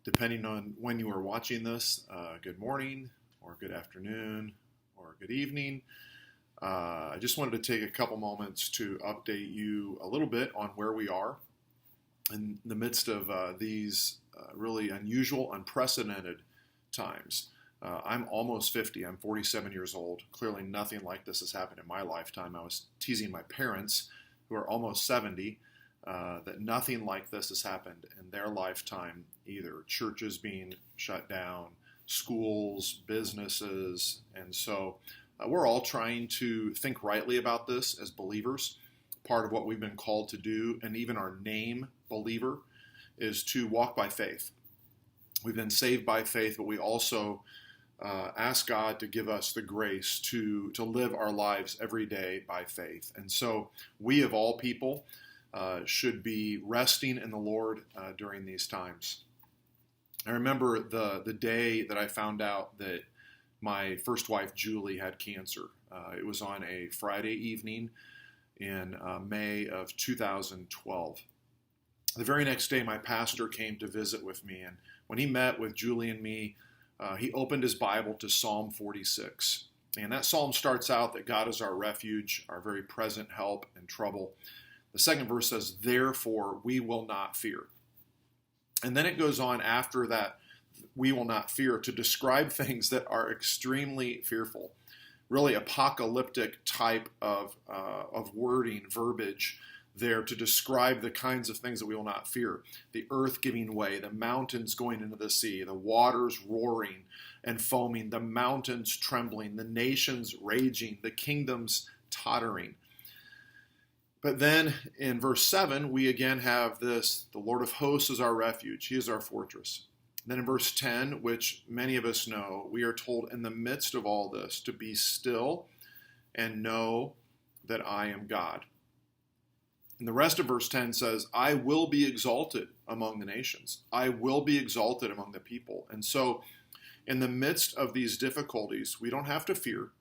Depending on when you are watching this, good morning or good afternoon or good evening. I just wanted to take a couple moments to update you a little bit on where we are in the midst of these really unusual, unprecedented times. I'm almost 50. I'm 47 years old. Clearly nothing like this has happened in my lifetime. I was teasing my parents, who are almost 70, that nothing like this has happened in their lifetime either. Churches being shut down, schools, businesses, and so we're all trying to think rightly about this as believers. Part of what we've been called to do, and even our name, believer, is to walk by faith. We've been saved by faith, but we also ask God to give us the grace to live our lives every day by faith. And so we, of all people, should be resting in the Lord during these times. I remember the day that I found out that my first wife, Julie, had cancer. It was on a Friday evening in May of 2012. The very next day, my pastor came to visit with me, and when he met with Julie and me, he opened his Bible to Psalm 46. And that psalm starts out that God is our refuge, our very present help in trouble. The second verse says, "Therefore we will not fear." And then it goes on after that, "we will not fear," to describe things that are extremely fearful. Really apocalyptic type of wording, verbiage there to describe the kinds of things that we will not fear. The earth giving way, the mountains going into the sea, the waters roaring and foaming, the mountains trembling, the nations raging, the kingdoms tottering. But then in verse 7, we again have this: the Lord of hosts is our refuge. He is our fortress. Then in verse 10, which many of us know, we are told in the midst of all this to be still and know that I am God. And the rest of verse 10 says, I will be exalted among the nations. I will be exalted among the people. And so in the midst of these difficulties, we don't have to fear,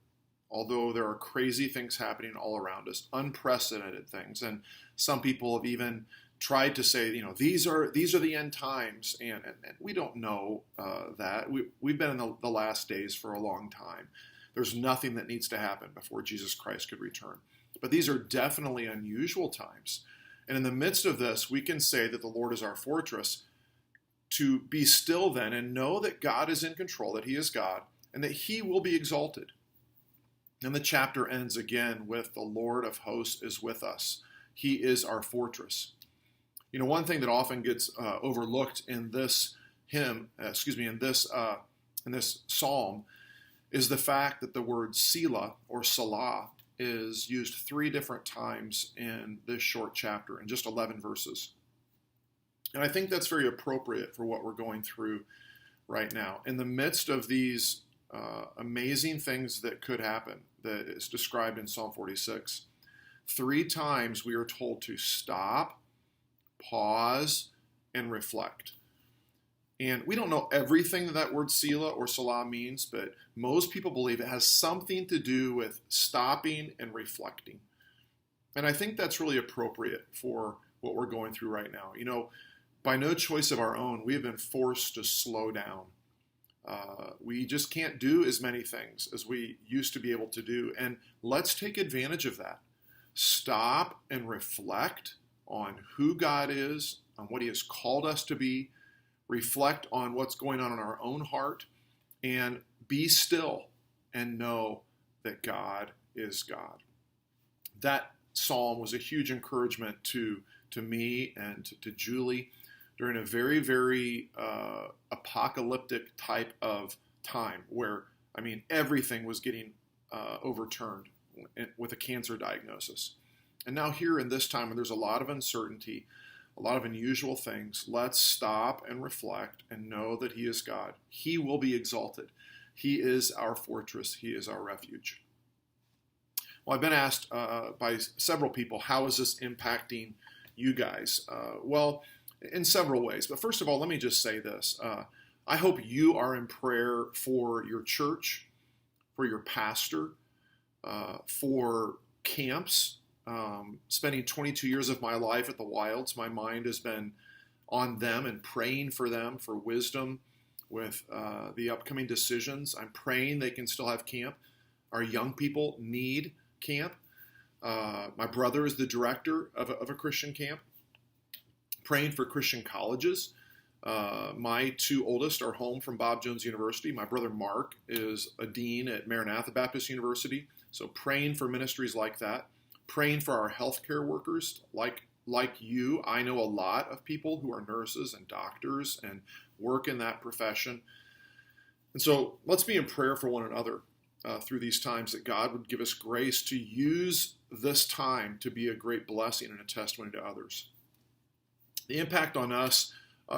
although there are crazy things happening all around us, unprecedented things. And some people have even tried to say, these are the end times, and we don't know that. We've been in the last days for a long time. There's nothing that needs to happen before Jesus Christ could return. But these are definitely unusual times. And in the midst of this, we can say that the Lord is our fortress, to be still then and know that God is in control, that he is God, and that he will be exalted. And the chapter ends again with the Lord of hosts is with us. He is our fortress. One thing that often gets overlooked in this hymn, in this psalm, is the fact that the word Selah or Salah is used 3 different times in this short chapter in just 11 verses. And I think that's very appropriate for what we're going through right now. In the midst of these amazing things that could happen, that is described in Psalm 46, 3 times we are told to stop, pause, and reflect. And we don't know everything that word Selah or Salah means, but most people believe it has something to do with stopping and reflecting. And I think that's really appropriate for what we're going through right now. By no choice of our own, we have been forced to slow down. We just can't do as many things as we used to be able to do. And let's take advantage of that. Stop and reflect on who God is, on what he has called us to be. Reflect on what's going on in our own heart, and be still and know that God is God. That psalm was a huge encouragement to me and to Julie during a very, very apocalyptic type of time where, everything was getting overturned with a cancer diagnosis. And now here in this time when there's a lot of uncertainty, a lot of unusual things, let's stop and reflect and know that he is God. He will be exalted. He is our fortress. He is our refuge. Well, I've been asked by several people, how is this impacting you guys? Well, in several ways. But first of all, let me just say this. I hope you are in prayer for your church, for your pastor, for camps. Spending 22 years of my life at the Wilds, my mind has been on them and praying for them for wisdom with the upcoming decisions. I'm praying they can still have camp. Our young people need camp. My brother is the director of a Christian camp. Praying for Christian colleges. My two oldest are home from Bob Jones University. My brother Mark is a dean at Maranatha Baptist University. So praying for ministries like that. Praying for our healthcare workers like you. I know a lot of people who are nurses and doctors and work in that profession. And so let's be in prayer for one another through these times, that God would give us grace to use this time to be a great blessing and a testimony to others. The impact on us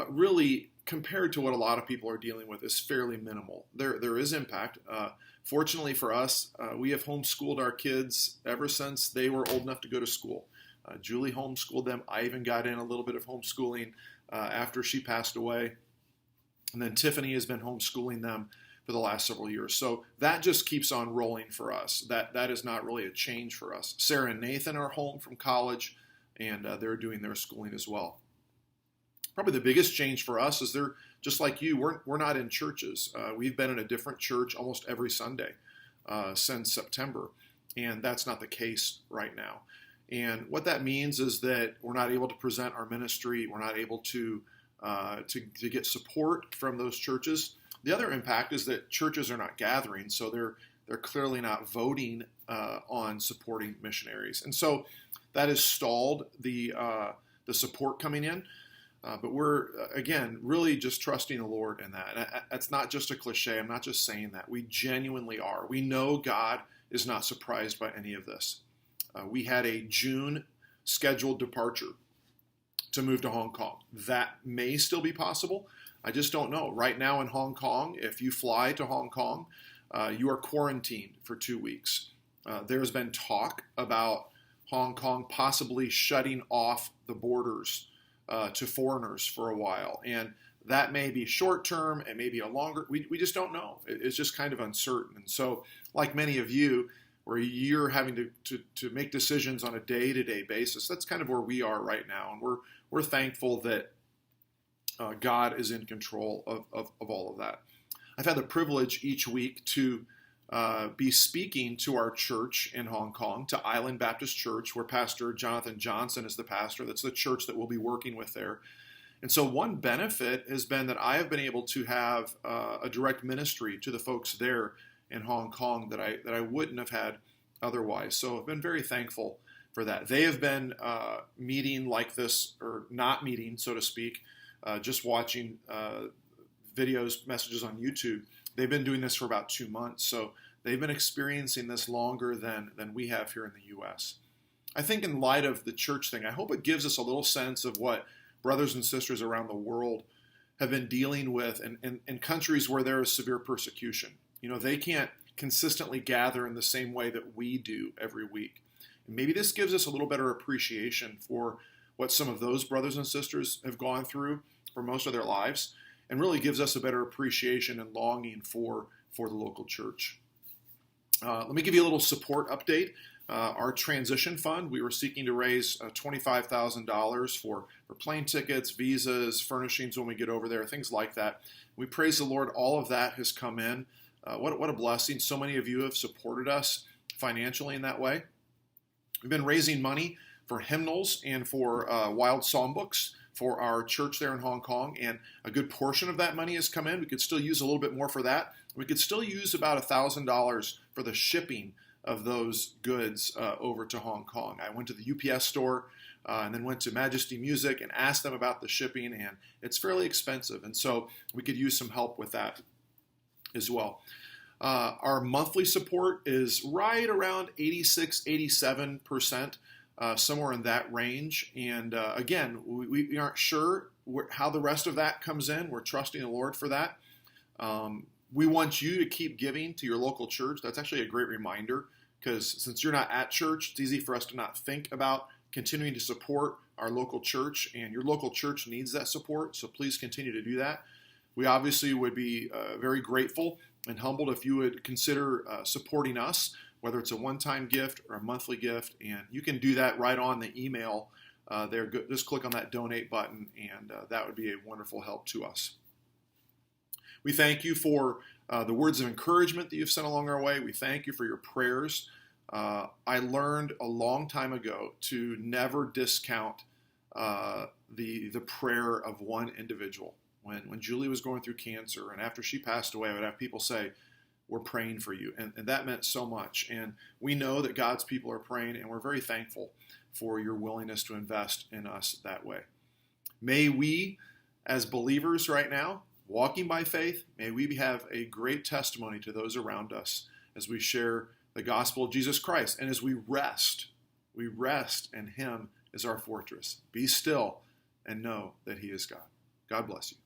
really, compared to what a lot of people are dealing with, is fairly minimal. There is impact. Fortunately for us, we have homeschooled our kids ever since they were old enough to go to school. Julie homeschooled them. I even got in a little bit of homeschooling after she passed away. And then Tiffany has been homeschooling them for the last several years. So that just keeps on rolling for us. That is not really a change for us. Sarah and Nathan are home from college, and they're doing their schooling as well. Probably the biggest change for us is they're just like you. We're not in churches. We've been in a different church almost every Sunday since September, and that's not the case right now. And what that means is that we're not able to present our ministry. We're not able to get support from those churches. The other impact is that churches are not gathering, so they're clearly not voting on supporting missionaries, and so that has stalled the support coming in. But we're, again, really just trusting the Lord in that. And that's not just a cliche. I'm not just saying that. We genuinely are. We know God is not surprised by any of this. We had a June scheduled departure to move to Hong Kong. That may still be possible. I just don't know. Right now in Hong Kong, if you fly to Hong Kong, you are quarantined for 2 weeks. There's been talk about Hong Kong possibly shutting off the borders to foreigners for a while. And that may be short term, it may be a longer, we just don't know. It's just kind of uncertain. And so, like many of you, where you're having to make decisions on a day-to-day basis, that's kind of where we are right now. And we're thankful that God is in control of all of that. I've had the privilege each week to be speaking to our church in Hong Kong, to Island Baptist Church, where Pastor Jonathan Johnson is the pastor. That's the church that we'll be working with there. And so one benefit has been that I have been able to have a direct ministry to the folks there in Hong Kong that I wouldn't have had otherwise. So I've been very thankful for that. They have been meeting like this, or not meeting, so to speak, just watching videos, messages on YouTube. They've been doing this for about 2 months, so they've been experiencing this longer than we have here in the U.S. I think in light of the church thing, I hope it gives us a little sense of what brothers and sisters around the world have been dealing with in countries where there is severe persecution. You know, they can't consistently gather in the same way that we do every week. And maybe this gives us a little better appreciation for what some of those brothers and sisters have gone through for most of their lives, and really gives us a better appreciation and longing for the local church. Let me give you a little support update. Our transition fund, we were seeking to raise $25,000 for plane tickets, visas, furnishings when we get over there, things like that. We praise the Lord, all of that has come in. What a blessing. So many of you have supported us financially in that way. We've been raising money for hymnals and for wild songbooks for our church there in Hong Kong, and a good portion of that money has come in. We could still use a little bit more for that. We could still use about $1,000 for the shipping of those goods over to Hong Kong. I went to the UPS store and then went to Majesty Music and asked them about the shipping, and it's fairly expensive, and so we could use some help with that as well. Our monthly support is right around 86-87%. Somewhere in that range. And again, we aren't sure how the rest of that comes in. We're trusting the Lord for that. We want you to keep giving to your local church. That's actually a great reminder, because since you're not at church, it's easy for us to not think about continuing to support our local church, and your local church needs that support. So please continue to do that. We obviously would be very grateful and humbled if you would consider supporting us, whether it's a one-time gift or a monthly gift. And you can do that right on the email they're good. Just click on that donate button, and that would be a wonderful help to us. We thank you for the words of encouragement that you've sent along our way. We thank you for your prayers. I learned a long time ago to never discount the prayer of one individual. When Julie was going through cancer, and after she passed away, I would have people say, "We're praying for you," and that meant so much. And we know that God's people are praying, and we're very thankful for your willingness to invest in us that way. May we, as believers right now, walking by faith, may we have a great testimony to those around us as we share the gospel of Jesus Christ, and as we rest in Him as our fortress. Be still and know that He is God. God bless you.